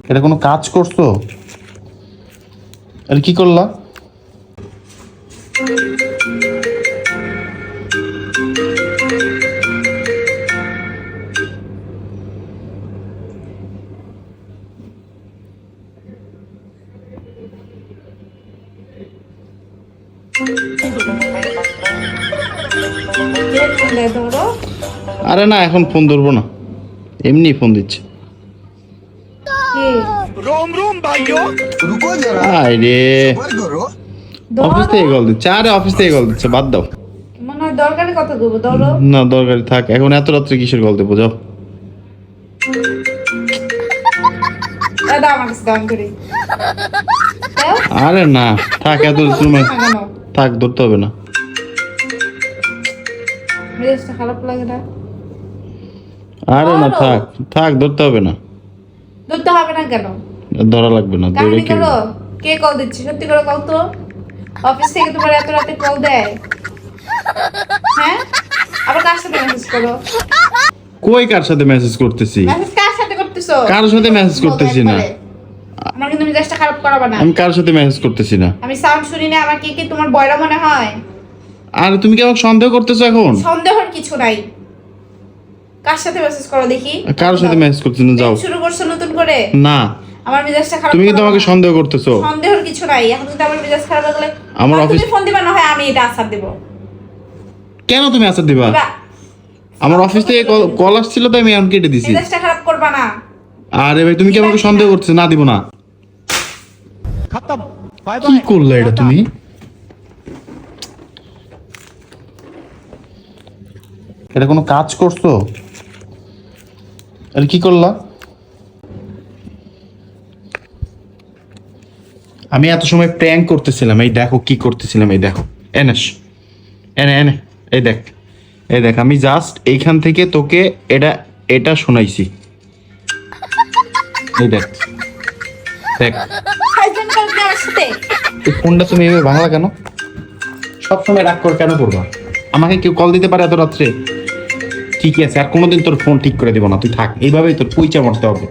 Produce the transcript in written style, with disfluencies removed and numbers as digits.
এটা কোনো কাজ করছো? আর কি করলা? আরে না, এখন ফোন ধরবো না, এমনি ফোন দিচ্ছে। আরে অফিস থেকে কল দিচ্ছে, আরে অফিস থেকে কল দিচ্ছে, বাদ দাও। দরকারি কথা দেবো, ধরো না দরকারি থাক, এখন এত রাত্রে কিসের কল দেবো, যাও। আরে না থাক, এত তোমার থাক, ধরতে হবে না। খারাপ লাগে না? আরে না থাক থাক, ধরতে হবে না। ধরতে হবে না কেন? ধরা লাগবে না। কাহিনী করো, কে কল দিচ্ছে? সত্যি করে কল তো। অফিস থেকে তোমার এত রাতে কল দেয়? হ্যাঁ, আবার কার সাথে মেসেজ করো? কই কার সাথে মেসেজ করতেছি? মেসেজ কার সাথে করতেছো? কার সাথে মেসেজ করতেছি না। আমার কিন্তু মেজাজটা খারাপ করাবা না। আমি কার সাথে মেসেজ করতেছি না। আমি সাউন্ড শুনি না, আমার কি তোমার বয়রা মনে হয়? আরে তুমি কি আমাকে সন্দেহ করতেছো এখন? সন্দেহের কিছু নাই। কার সাথে মেসেজ করো দেখি? কার সাথে মেসেজ করতেছ না, যাও। শুরু করছো নতুন করে? না, আমার মেজাজটা খারাপ। তুমি কিন্তু আমাকে সন্দেহ করতেছো। সন্দেহের কিছু নাই। এখন যদি আমার মেজাজ খারাপ লাগলে আমার অফিস তুমি ফোন দিবা, না হয় আমি এটা আসার দেব। কেন তুমি আসার দিবা? আমার অফিস থেকে কল আসছিল তাই আমি এখন কেটে দিছি। মেজাজটা খারাপ করবা না। আরে ভাই তুমি কি আমাকে সন্দেহ করতেছো? না দিব না। খতম। Bye bye. কি করলে এটা তুমি? এটা কোনো কাজ করছো? আর কি করলা? আমি এত সময় প্র্যাঙ্ক করতেছিলাম, এই দেখো কি করতেছিলাম, এই দেখো। এনে এনে এনে এই দেখ, এই দেখ, আমি জাস্ট এইখান থেকে তোকে এটা শোনাইছি। এই দেখ দেখ। ফোনটা তুমি এভাবে ভাঙলা কেন? সবসময় রাগ করে কেন করবা? আমাকে কেউ কল দিতে পারে এত রাত্রে? ঠিক আছে, আর কোনোদিন তোর ফোন ঠিক করে দিব না, তুই থাক, এইভাবেই তোর পয়সা মরতে হবে।